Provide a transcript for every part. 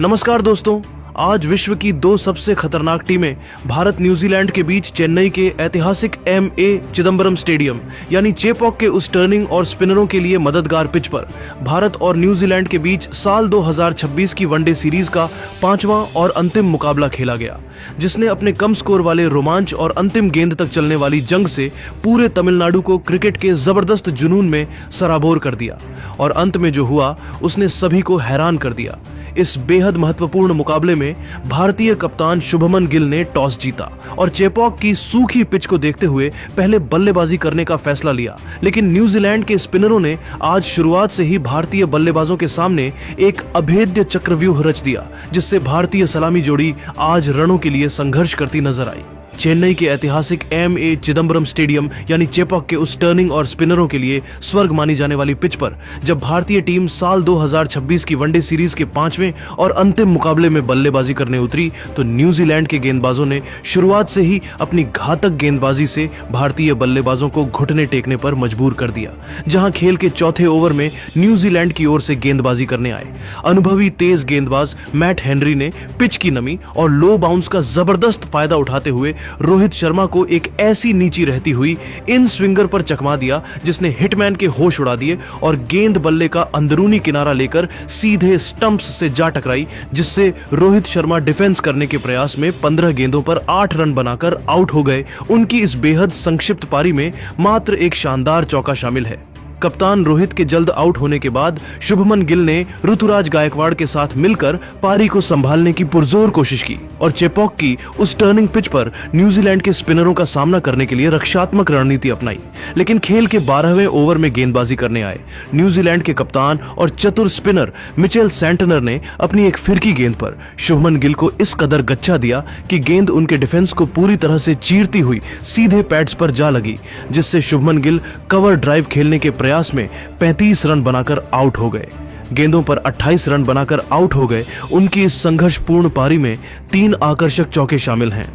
नमस्कार दोस्तों, आज विश्व की दो सबसे खतरनाक टीमें भारत न्यूजीलैंड के बीच चेन्नई के ऐतिहासिक एम.ए. चिदंबरम स्टेडियम यानी चेपॉक के उस टर्निंग और स्पिनरों के लिए मददगार पिच पर भारत और न्यूजीलैंड के बीच साल 2026 की वनडे सीरीज का 5वां और अंतिम मुकाबला खेला गया, जिसने अपने कम स्कोर वाले रोमांच और अंतिम गेंद तक चलने वाली जंग से पूरे तमिलनाडु को क्रिकेट के जबरदस्त जुनून में सराबोर कर दिया और अंत में जो हुआ उसने सभी को हैरान कर दिया। इस बेहद महत्वपूर्ण मुकाबले में भारतीय कप्तान शुभमन गिल ने टॉस जीता और चेपॉक की सूखी पिच को देखते हुए पहले बल्लेबाजी करने का फैसला लिया, लेकिन न्यूजीलैंड के स्पिनरों ने आज शुरुआत से ही भारतीय बल्लेबाजों के सामने एक अभेद्य चक्रव्यूह रच दिया, जिससे भारतीय सलामी जोड़ी आज रनों के लिए संघर्ष करती नजर आई। चेन्नई के ऐतिहासिक एम.ए. चिदंबरम स्टेडियम यानी चेपॉक के उस टर्निंग और स्पिनरों के लिए स्वर्ग मानी जाने वाली पिच पर जब भारतीय टीम साल 2026 की वनडे सीरीज के 5वें और अंतिम मुकाबले में बल्लेबाजी करने उतरी तो न्यूजीलैंड के गेंदबाजों ने शुरुआत से ही अपनी घातक गेंदबाजी से भारतीय बल्लेबाजों को घुटने टेकने पर मजबूर कर दिया। जहां खेल के चौथे ओवर में न्यूजीलैंड की ओर से गेंदबाजी करने आए अनुभवी तेज गेंदबाज मैट हेनरी ने पिच की नमी और लो बाउंस का जबरदस्त फायदा उठाते हुए रोहित शर्मा को एक ऐसी नीची रहती हुई इन स्विंगर पर चकमा दिया जिसने हिटमैन के होश उड़ा दिए और गेंद बल्ले का अंदरूनी किनारा लेकर सीधे स्टंप्स से जा टकराई, जिससे रोहित शर्मा डिफेंस करने के प्रयास में 15 गेंदों पर 8 रन बनाकर आउट हो गए। उनकी इस बेहद संक्षिप्त पारी में मात्र एक शानदार चौका शामिल है। कप्तान रोहित के जल्द आउट होने के बाद शुभमन गिल ने ऋतुराज गायकवाड़ के साथ मिलकर पारी को संभालने की पुरजोर कोशिश की और चेपॉक की उस टर्निंग पिच पर न्यूजीलैंड के स्पिनरों का सामना करने के लिए रक्षात्मक रणनीति अपनाई, लेकिन खेल के 12वें ओवर में गेंदबाजी करने आए न्यूजीलैंड के कप्तान और चतुर स्पिनर मिचेल सैंटनर ने अपनी एक फिरकी गेंद पर शुभमन गिल को इस कदर गच्चा दिया कि गेंद उनके डिफेंस को पूरी तरह से चीरती हुई सीधे पैड्स पर जा लगी, जिससे शुभमन गिल कवर ड्राइव खेलने के प्रयास में 35 रन बनाकर आउट हो गए। गेंदों पर 28 रन बनाकर आउट हो गए। उनकी इस संघर्षपूर्ण पारी में 3 आकर्षक चौके शामिल हैं।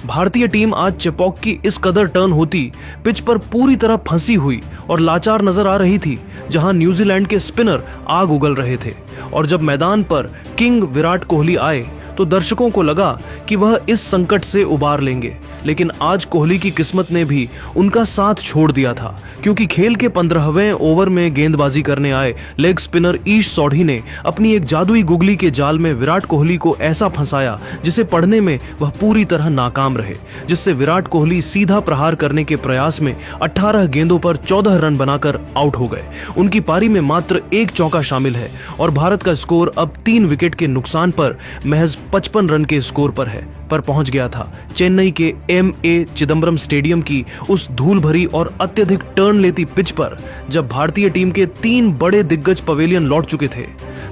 भारतीय टीम आज चेपॉक की इस कदर टर्न होती पिच पर पूरी तरह फंसी हुई और लाचार नजर आ रही थी, जहां न्यूजीलैंड के स्पिनर आग उगल रहे थे और जब मैदान पर किंग विराट कोहली आए तो दर्शकों को लगा कि वह इस संकट से उबार लेंगे, लेकिन आज कोहली की किस्मत ने भी उनका साथ छोड़ दिया था, क्योंकि खेल के 15वें ओवर में गेंदबाजी करने आए लेग स्पिनर ईश सोढ़ी ने अपनी एक जादुई गुगली के जाल में विराट कोहली को ऐसा फंसाया जिसे पढ़ने में वह पूरी तरह नाकाम रहे, जिससे विराट कोहली सीधा प्रहार करने के प्रयास में 18 गेंदों पर 14 रन बनाकर आउट हो गए। उनकी पारी में मात्र एक चौका शामिल है और भारत का स्कोर अब 3 विकेट के नुकसान पर महज 55 रन के स्कोर पर पहुंच गया था। चेन्नई के एम.ए. चिदंबरम स्टेडियम की उस धूल भरी और अत्यधिक टर्न लेती पिच पर जब भारतीय टीम के 3 बड़े दिग्गज पवेलियन लौट चुके थे,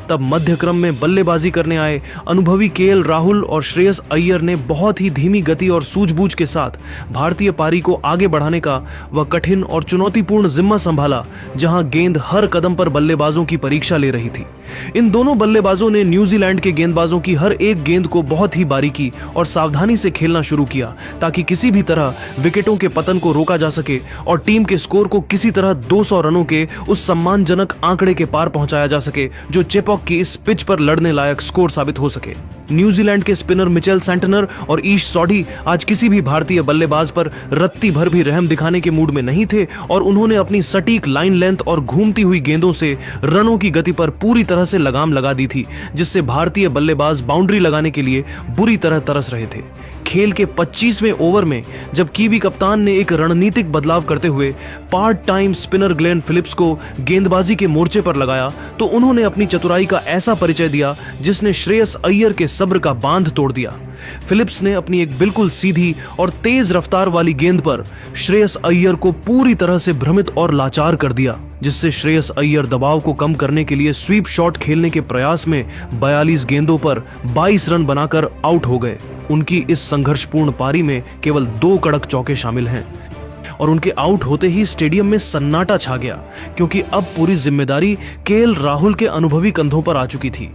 तब मध्य क्रम में बल्लेबाजी करने आए अनुभवी के.एल. राहुल और श्रेयस अय्यर ने बहुत ही धीमी गति और सूझबूझ के साथ भारतीय पारी को आगे बढ़ाने का वह कठिन और चुनौतीपूर्ण जिम्मा संभाला, जहां गेंद हर कदम पर बल्लेबाजों की परीक्षा ले रही थी। इन दोनों बल्लेबाजों ने न्यूजीलैंड के गेंदबाजों की हर एक गेंद को बहुत ही बारीकी और सावधानी से खेलना शुरू किया, ताकि किसी भी तरह विकेटों के पतन को रोका जा सके और टीम के स्कोर को किसी तरह 200 रनों के उस सम्मानजनक आंकड़े के पार पहुंचाया जा सके जो चेपॉक की इस पिच पर लड़ने लायक स्कोर साबित हो सके। न्यूजीलैंड के स्पिनर मिचेल सैंटनर और ईश सोढ़ी आज किसी भी भारतीय बल्लेबाज पर रत्ती भर भी रहम दिखाने के मूड में नहीं थे और उन्होंने अपनी सटीक लाइन लेंथ और घूमती हुई गेंदों से रनों की गति पर पूरी तरह से लगाम लगा दी थी, जिससे भारतीय बल्लेबाज बाउंड्री लगाने के लिए बुरी तरह तरस रहे थे। खेल के 25वें ओवर में जब कीवी कप्तान ने एक रणनीतिक बदलाव करते हुए part time spinner Glenn Phillips को गेंदबाजी के मोर्चे पर लगाया, तो उन्होंने अपनी चतुराई का ऐसा परिचय दिया जिसने श्रेयस अय्यर के सब्र का बांध तोड़ दिया। फिलिप्स ने अपनी एक बिल्कुल सीधी और तेज रफ्तार वाली गेंद पर श्रेयस अय्यर को पूरी तरह से भ्रमित और लाचार कर दिया, जिससे श्रेयस अय्यर दबाव को कम करने के लिए स्वीप शॉट खेलने के प्रयास में 42 गेंदों पर 22 रन बनाकर आउट हो गए। उनकी इस संघर्षपूर्ण पारी में केवल 2 कड़क चौके शामिल हैं और उनके आउट होते ही स्टेडियम में सन्नाटा छा गया, क्योंकि अब पूरी जिम्मेदारी के.एल. राहुल के अनुभवी कंधों पर आ चुकी थी।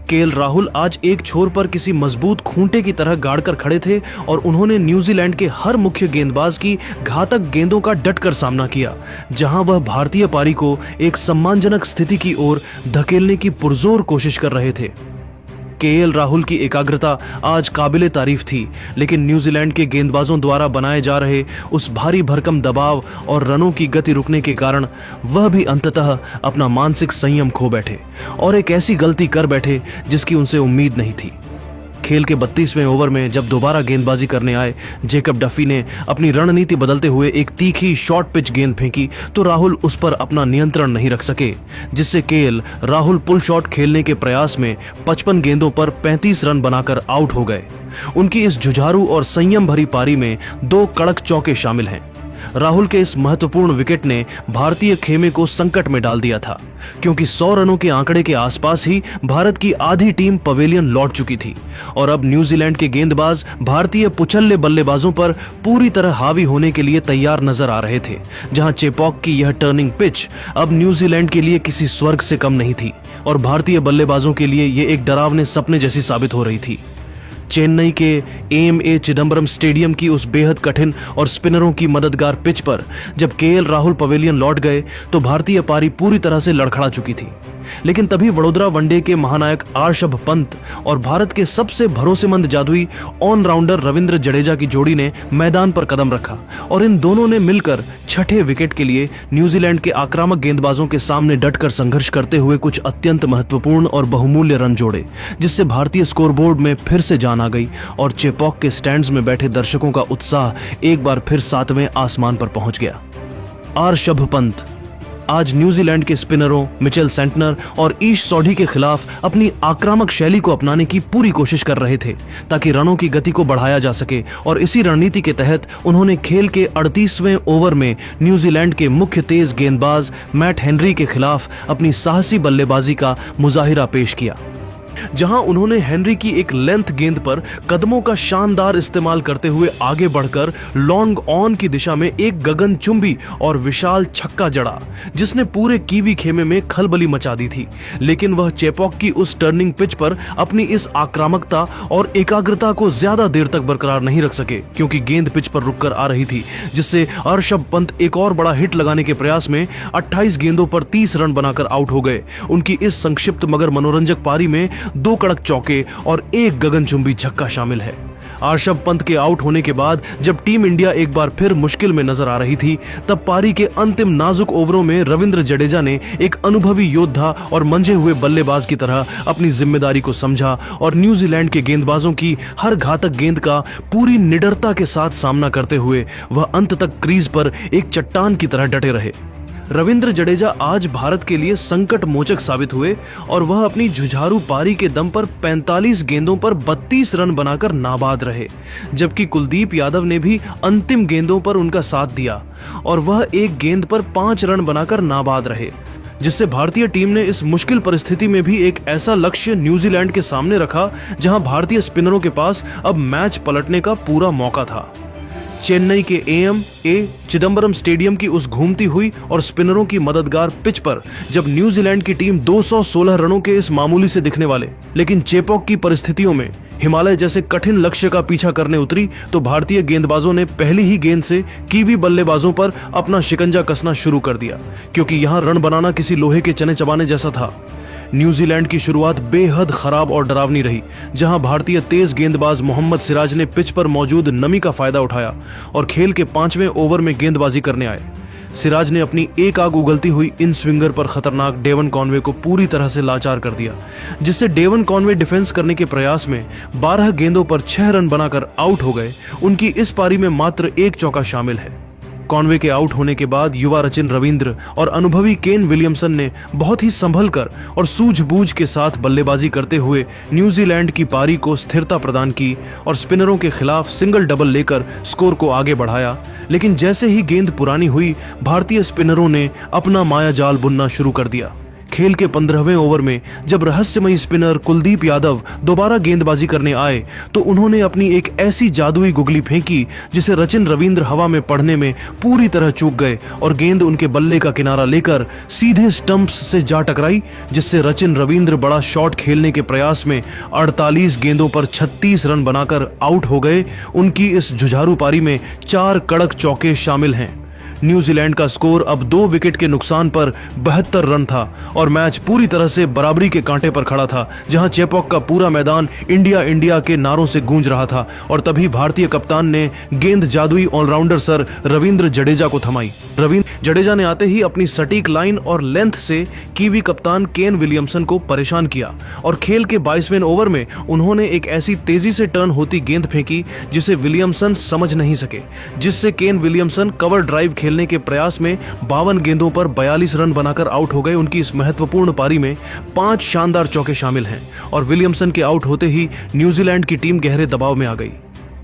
के.एल. राहुल आज एक छोर पर किसी मजबूत खूंटे की तरह गाड़कर खड़े थे और उन्होंने न्यूजीलैंड के हर मुख्य गेंदबाज की घातक गेंदों का डटकर सामना किया, जहां वह भारतीय पारी को एक सम्मानजनक स्थिति की ओर धकेलने की पुरजोर कोशिश कर रहे थे। केएल राहुल की एकाग्रता आज काबिले तारीफ थी, लेकिन न्यूजीलैंड के गेंदबाजों द्वारा बनाए जा रहे उस भारी भरकम दबाव और रनों की गति रुकने के कारण वह भी अंततः अपना मानसिक संयम खो बैठे और एक ऐसी गलती कर बैठे जिसकी उनसे उम्मीद नहीं थी। खेल के 32वें ओवर में जब दोबारा गेंदबाजी करने आए जेकब डफी ने अपनी रणनीति बदलते हुए एक तीखी शॉर्ट पिच गेंद फेंकी तो राहुल उस पर अपना नियंत्रण नहीं रख सके, जिससे केएल राहुल पुल शॉट खेलने के प्रयास में 55 गेंदों पर 35 रन बनाकर आउट हो गए। उनकी इस जुझारू और संयम भरी पारी में 2 कड़क चौके शामिल हैं। राहुल के इस महत्वपूर्ण विकेट ने भारतीय खेमे को संकट में डाल दिया था, क्योंकि 100 रनों के आंकड़े के आसपास ही भारत की आधी टीम पवेलियन लौट चुकी थी और अब न्यूजीलैंड के गेंदबाज भारतीय पुछल्ले बल्लेबाजों पर पूरी तरह हावी होने के लिए तैयार नजर आ रहे थे। जहां चेपॉक की यह टर्निंग पिच अब न्यूजीलैंड के लिए किसी स्वर्ग से कम नहीं थी और भारतीय बल्लेबाजों के लिए ये एक डरावने सपने जैसी साबित हो रही थी। चेन्नई के एएमए चिदम्बरम स्टेडियम की उस बेहद कठिन और स्पिनरों की मददगार पिच पर जब केएल राहुल पवेलियन लौट गए तो भारतीय पारी पूरी तरह से लड़खड़ा चुकी थी। लेकिन तभी वडोदरा वनडे के महानायक आर्षभ पंत और भारत के सबसे भरोसेमंद जादुई ऑलराउंडर रविंद्र जडेजा की जोड़ी ने मैदान पर कदम रखा और इन दोनों ने मिलकर छठे विकेट के लिए न्यूजीलैंड के आक्रामक गेंदबाजों के सामने डटकर संघर्ष करते हुए कुछ अत्यंत महत्वपूर्ण और बहुमूल्य रन जोड़े, जिससे भारतीय स्कोरबोर्ड में फिर से जान आ गई और चेपॉक के स्टैंड्स में बैठे दर्शकों का उत्साह एक बार फिर 7वें आसमान पर पहुंच गया। आर्षभ पंत आज न्यूजीलैंड के स्पिनरों मिचेल सेंटनर और ईश सॉडी के खिलाफ अपनी आक्रामक शैली को अपनाने की पूरी कोशिश कर रहे थे ताकि रनों की गति को बढ़ाया जा सके और इसी रणनीति के तहत उन्होंने खेल के 38वें ओवर में न्यूजीलैंड के मुख्य तेज गेंदबाज मैट हेनरी के खिलाफ अपनी साहसी बल्लेबाजी का मुजाहिरा पेश किया, जहां उन्होंने हेनरी की एक लेंथ गेंद पर कदमों का शानदार इस्तेमाल करते हुए आगे बढ़कर लॉन्ग ऑन की दिशा में एक गगनचुंबी और विशाल छक्का जड़ा, जिसने पूरे कीवी खेमे में खलबली मचा दी थी। लेकिन वह चेपॉक की उस टर्निंग पिच पर अपनी इस आक्रामकता और एकाग्रता को ज्यादा देर तक बरकरार नहीं रख सके, क्योंकि गेंद पिच पर रुककर आ रही थी, जिससे आर्षभ पंत एक और बड़ा हिट लगाने के प्रयास में 28 गेंदों पर 30 रन बनाकर आउट हो गए। उनकी इस संक्षिप्त मगर मनोरंजक पारी में 2 कड़क चौके और 1 गगनचुंबी छक्का शामिल है। आर्षभ पंत के आउट होने के बाद जब टीम इंडिया एक बार फिर मुश्किल में नजर आ रही थी, तब पारी के अंतिम नाजुक ओवरों में रविंद्र जडेजा ने एक अनुभवी योद्धा और मंझे हुए बल्लेबाज की तरह अपनी जिम्मेदारी को समझा और न्यूजीलैंड के गेंदबाजों की हर घातक गेंद का पूरी निडरता के साथ सामना करते हुए वह अंत तक क्रीज पर एक चट्टान की तरह डटे रहे। रविंद्र जडेजा आज भारत के लिए संकट मोचक साबित हुए और वह अपनी जुझारू पारी के दम पर 45 गेंदों पर 32 रन बनाकर नाबाद रहे, जबकि कुलदीप यादव ने भी अंतिम गेंदों पर उनका साथ दिया और वह एक गेंद पर 5 रन बनाकर नाबाद रहे, जिससे भारतीय टीम ने इस मुश्किल परिस्थिति में भी एक ऐसा लक्ष्य न्यूजीलैंड के सामने रखा जहां भारतीय स्पिनरों के पास अब मैच पलटने का पूरा मौका था। चेन्नई के एएमए चिदम्बरम स्टेडियम की उस घूमती हुई और स्पिनरों की मददगार पिच पर जब न्यूजीलैंड की टीम 216 रनों के इस मामूली से दिखने वाले लेकिन चेपॉक की परिस्थितियों में हिमालय जैसे कठिन लक्ष्य का पीछा करने उतरी, तो भारतीय गेंदबाजों ने पहली ही गेंद से कीवी बल्लेबाजों पर अपना शिकंजा कसना शुरू कर दिया, क्योंकि यहां रन बनाना किसी लोहे के चने चबाने जैसा था। न्यूजीलैंड की शुरुआत बेहद खराब और डरावनी रही, जहां भारतीय तेज गेंदबाज मोहम्मद सिराज ने पिच पर मौजूद नमी का फायदा उठाया और खेल के 5वें ओवर में गेंदबाजी करने आए। सिराज ने अपनी एक आग उगलती हुई इन स्विंगर पर खतरनाक डेवन कॉनवे को पूरी तरह से लाचार कर दिया, जिससे डेवन कॉनवे डिफेंस करने के प्रयास में 12 गेंदों पर 6 रन बनाकर आउट हो गए। उनकी इस पारी में मात्र 1 चौका शामिल है। कॉनवे के आउट होने के बाद युवा रचिन रविंद्र और अनुभवी केन विलियमसन ने बहुत ही संभल कर और सूझबूझ के साथ बल्लेबाजी करते हुए न्यूजीलैंड की पारी को स्थिरता प्रदान की और स्पिनरों के खिलाफ सिंगल डबल लेकर स्कोर को आगे बढ़ाया। लेकिन जैसे ही गेंद पुरानी हुई, भारतीय स्पिनरों ने अपना मायाजाल बुनना शुरू कर दिया। खेल के 15वें ओवर में जब रहस्यमयी स्पिनर कुलदीप यादव दोबारा गेंदबाजी करने आए, तो उन्होंने अपनी एक ऐसी जादुई गुगली फेंकी जिसे रचिन रविंद्र हवा में पड़ने में पूरी तरह चूक गए और गेंद उनके बल्ले का किनारा लेकर सीधे स्टंप्स से जा टकराई, जिससे रचिन रविंद्र बड़ा शॉट खेलने के प्रयास में 48 गेंदों पर 36 रन बनाकर आउट हो गए। उनकी इस जुझारू पारी में 4 कड़क चौके शामिल हैं। न्यूजीलैंड का स्कोर अब 2 विकेट के नुकसान पर 72 रन था और मैच पूरी तरह से बराबरी के कांटे पर खड़ा था, जहां चेपॉक का पूरा मैदान इंडिया इंडिया के नारों से गूंज रहा था। और तभी भारतीय कप्तान ने गेंद जादुई ऑलराउंडर सर रविंद्र जडेजा को थमाई। रविंद्र जडेजा ने आते ही अपनी सटीक लाइन और लेंथ से कीवी कप्तान केन विलियमसन को परेशान किया और खेल के 22वें ओवर में उन्होंने एक ऐसी तेजी से टर्न होती गेंद फेंकी जिसे विलियमसन समझ नहीं सके, जिससे केन विलियमसन कवर ड्राइव खेलने के प्रयास में 52 गेंदों पर 42 रन बनाकर आउट हो गए। उनकी इस महत्वपूर्ण पारी में 5 शानदार चौके शामिल हैं और विलियमसन के आउट होते ही न्यूजीलैंड की टीम गहरे दबाव में आ गई।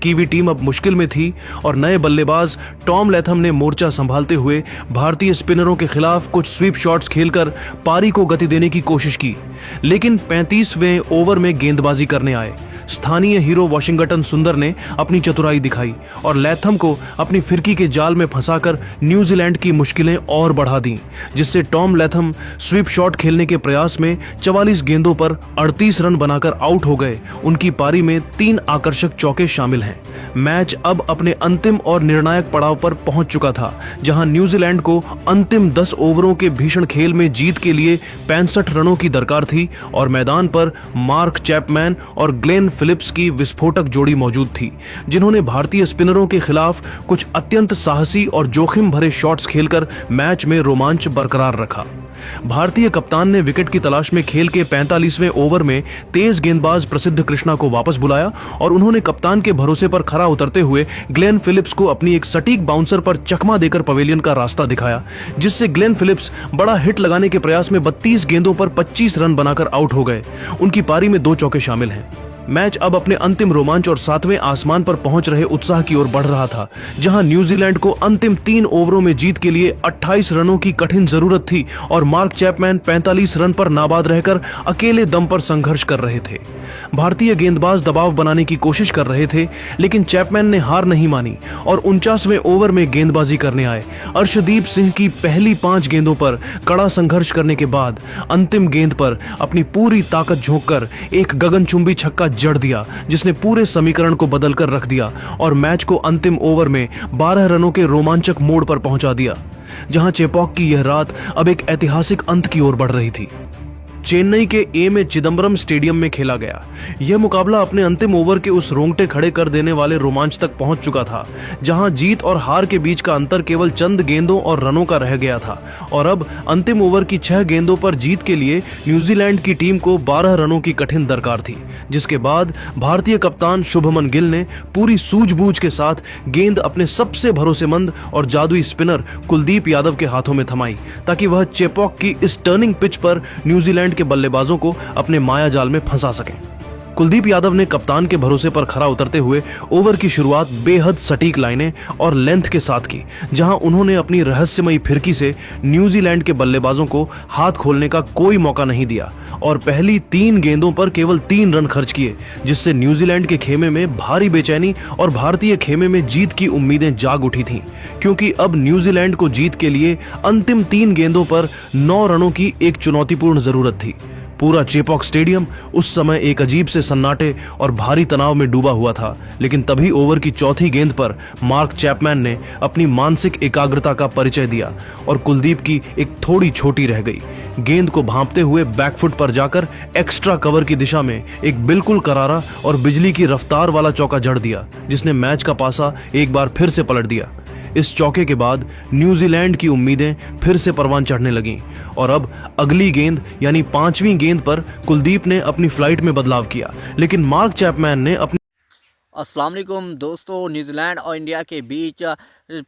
कीवी टीम अब मुश्किल में थी और नए बल्लेबाज टॉम लैथम ने मोर्चा संभालते हुए भारतीय स्पिनरों के खिलाफ कुछ स्वीप शॉट्स खेलकर पारी को गति देने की कोशिश की, लेकिन 35वें ओवर में गेंदबाजी करने आए स्थानीय हीरो वाशिंगटन सुंदर ने अपनी चतुराई दिखाई और लैथम को अपनी फिरकी के जाल में फंसाकर न्यूजीलैंड की मुश्किलें और बढ़ा दी, जिससे टॉम लैथम स्वीप शॉट खेलने के प्रयास में 44 गेंदों पर 38 रन बनाकर आउट हो गए। उनकी पारी में 3 आकर्षक चौके शामिल हैं। मैच अब अपने अंतिम और निर्णायक पड़ाव पर पहुंच चुका था, जहां न्यूजीलैंड को अंतिम 10 ओवरों के भीषण खेल में जीत के लिए 65 रनों की दरकार थी और मैदान पर मार्क चैपमैन और ग्लेन फिलिप्स की विस्फोटक जोड़ी मौजूद थी, जिन्होंने भारतीय स्पिनरों के खिलाफ कुछ अत्यंत साहसी और जोखिम भरे शॉट्स खेलकर मैच में रोमांच बरकरार रखा। भारतीय कप्तान ने विकेट की तलाश में खेल के 45वें ओवर में तेज गेंदबाज प्रसिद्ध कृष्णा को वापस बुलाया और उन्होंने कप्तान के भरोसे पर खरा उतरते हुए ग्लेन फिलिप्स को अपनी एक सटीक बाउंसर पर चकमा देकर पवेलियन का रास्ता दिखाया, जिससे ग्लेन फिलिप्स बड़ा हिट लगाने के प्रयास में 32 गेंदों पर 25 रन बनाकर आउट हो गए। उनकी पारी में 2 चौके शामिल हैं। मैच अब अपने अंतिम रोमांच और 7वें आसमान पर पहुंच रहे उत्साह की ओर बढ़ रहा था, जहां न्यूजीलैंड को अंतिम 3 ओवरों में जीत के लिए 28 रनों की कठिन जरूरत थी और मार्क चैपमैन 45 रन पर नाबाद रहकर अकेले दम पर संघर्ष कर रहे थे। भारतीय गेंदबाज दबाव बनाने की कोशिश कर रहे थे, लेकिन चैपमैन ने हार नहीं मानी और 49वें ओवर में गेंदबाजी करने आए। अर्शदीप सिंह की पहली 5 गेंदों पर कड़ा संघर्ष करने के बाद अंतिम गेंद पर अपनी पूरी ताकत झोंककर एक गगनचुंबी छक्का जड़ दिया, जिसने पूरे समीकरण को बदलकर रख दिया और मैच को अंतिम ओवर में 12 रनों के रोमांचक मोड़ पर पहुंचा दिया, जहां चेपॉक की यह रात अब एक ऐतिहासिक अंत की ओर बढ़ रही थी। चेन्नई के एम चिदम्बरम स्टेडियम में खेला गया यह मुकाबला अपने अंतिम ओवर के उस रोंगटे खड़े कर देने वाले रोमांच तक पहुंच चुका था, जहां जीत और हार के बीच का अंतर केवल चंद गेंदों और रनों का रह गया था और अब अंतिम ओवर की 6 गेंदों पर जीत के लिए न्यूजीलैंड की टीम को 12 रनों की कठिन दरकार थी, जिसके बाद भारतीय कप्तान शुभमन गिल ने पूरी सूझबूझ के साथ गेंद अपने सबसे भरोसेमंद और जादुई स्पिनर कुलदीप यादव के हाथों में थमाई, ताकि वह चेपॉक की इस टर्निंग पिच पर न्यूजीलैंड के बल्लेबाजों को अपने माया जाल में फंसा सकें। कुलदीप यादव ने कप्तान के भरोसे पर खरा उतरते हुए ओवर की शुरुआत बेहद सटीक लाइनें और लेंथ के साथ की, जहां उन्होंने अपनी रहस्यमयी फिरकी से न्यूजीलैंड के बल्लेबाजों को हाथ खोलने का कोई मौका नहीं दिया और पहली 3 गेंदों पर केवल 3 रन खर्च किए, जिससे न्यूजीलैंड के खेमे में भारी बेचैनी और भारतीय खेमे में जीत की उम्मीदें जाग उठी थीं, क्योंकि अब न्यूजीलैंड को जीत के लिए अंतिम 3 गेंदों पर 9 रनों की एक चुनौतीपूर्ण जरूरत थी। पूरा चेपॉक स्टेडियम उस समय एक अजीब से सन्नाटे और भारी तनाव में डूबा हुआ था, लेकिन तभी ओवर की चौथी गेंद पर मार्क चैपमैन ने अपनी मानसिक एकाग्रता का परिचय दिया और कुलदीप की एक थोड़ी छोटी रह गई गेंद को भांपते हुए बैकफुट पर जाकर एक्स्ट्रा कवर की दिशा में एक बिल्कुल करारा और बिजली की रफ्तार वाला चौका जड़ दिया, जिसने मैच का पासा एक बार फिर से पलट दिया। इस चौके के बाद न्यूजीलैंड की उम्मीदें फिर से परवान चढ़ने लगीं और अब अगली गेंद यानी 5वीं गेंद पर कुलदीप ने अपनी फ्लाइट में बदलाव किया, लेकिन मार्क चैपमैन ने अपनी अस्सलाम वालेकुम दोस्तों, न्यूजीलैंड और इंडिया के बीच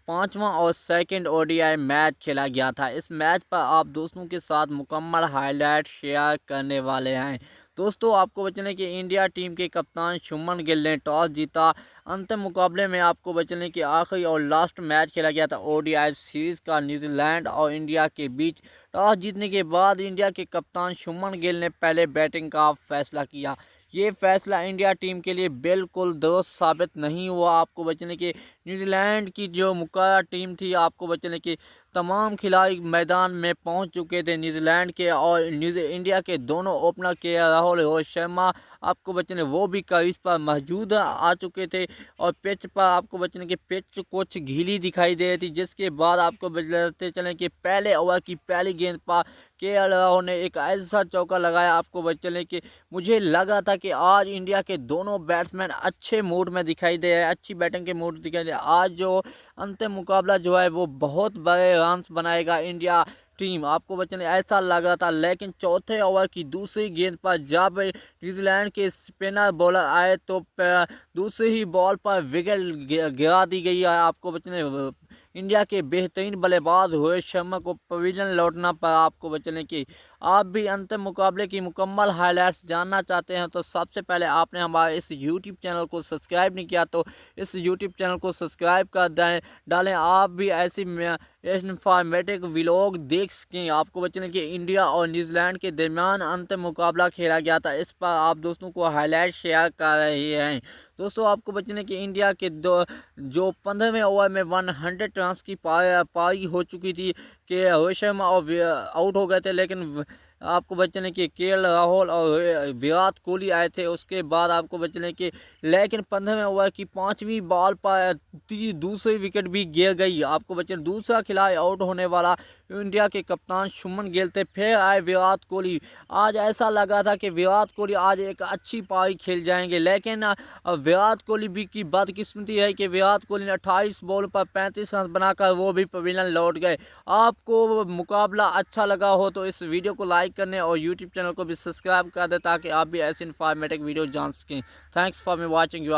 5वां और सेकंड ओडीआई मैच खेला गया था। इस मैच पर आप दोस्तों के साथ मुकम्मल हाईलाइट शेयर करने वाले हैं। दोस्तों, आपको बचने की इंडिया टीम के कप्तान शुभमन गिल ने टॉस जीता। अंतिम मुकाबले में आपको बचने की आखिरी और लास्ट मैच खेला गया था ओडीआई सीरीज़ का न्यूजीलैंड और इंडिया के बीच। टॉस जीतने के बाद इंडिया के कप्तान शुभमन गिल ने पहले बैटिंग का फैसला किया। ये फैसला इंडिया टीम के लिए बिल्कुल दुरुस्त साबित नहीं हुआ। आपको बचने के न्यूजीलैंड की जो मुकाबला टीम थी, आपको बचने की तमाम खिलाड़ी मैदान में पहुंच चुके थे न्यूजीलैंड के, और इंडिया के दोनों ओपनर के राहुल रोहित शर्मा आपको बचने वो भी क्रीज पर मौजूद आ चुके थे। और पिच पर आपको बचने की पिच कुछ गीली दिखाई दे रही थी, जिसके बाद आपको बताते चलें कि पहले ओवर की पहली गेंद पर केएल राहुल ने एक ऐसा चौका लगाया, आपको बता चलें कि मुझे लगा था कि आज इंडिया के दोनों बैट्समैन अच्छे मूड में दिखाई दे रहे हैं, अच्छी बैटिंग के मूड दिखाई दे रहे हैं। आज जो अंतिम मुकाबला जो है वो बहुत बड़े रन्स बनाएगा इंडिया टीम, आपको बच्चन ऐसा लगा था। लेकिन चौथे ओवर की दूसरी गेंद पर जब न्यूजीलैंड के स्पिनर बॉलर आए तो दूसरी ही बॉल पर विकेट गिरा दी गई है। आपको बच्चन इंडिया के बेहतरीन बल्लेबाज रोहित शर्मा को पवेलियन लौटना पर। आपको बचने की आप भी अंतिम मुकाबले की मुकम्मल हाइलाइट्स जानना चाहते हैं तो सबसे पहले आपने हमारे इस यूट्यूब चैनल को सब्सक्राइब नहीं किया तो इस यूट्यूब चैनल को सब्सक्राइब कर डालें। आप भी ऐसी इंफॉर्मेटिव व्लॉग देख सकें। आपको बचने की इंडिया और न्यूजीलैंड के दरमियान अंतिम मुकाबला खेला गया था, इस पर आप दोस्तों को हाईलाइट शेयर कर रहे हैं। दोस्तों आपको बचने की इंडिया के जो 15वें ओवर में 100 रन की पारी हो चुकी थी कि रोहित शर्मा और आउट हो गए थे, लेकिन आपको बचने की केएल राहुल और विराट कोहली आए थे उसके बाद। आपको बचने की लेकिन 15वें ओवर की 5वीं बॉल पर दूसरी विकेट भी गिर गई। आपको बचने दूसरा खिलाड़ी आउट होने वाला इंडिया के कप्तान शुभमन गिल थे, फिर आए विराट कोहली। आज ऐसा लगा था कि विराट कोहली आज एक अच्छी पारी खेल जाएंगे, लेकिन विराट कोहली भी की बदकिस्मती है कि विराट कोहली ने 28 बॉल पर 35 रन बनाकर वो भी पवेलियन लौट गए। आपको मुकाबला अच्छा लगा हो तो इस वीडियो को लाइक करने और यूट्यूब चैनल को भी सब्सक्राइब कर दें ताकि आप भी ऐसी इन्फॉर्मेटिव वीडियो जान सकें। Thanks for me watching your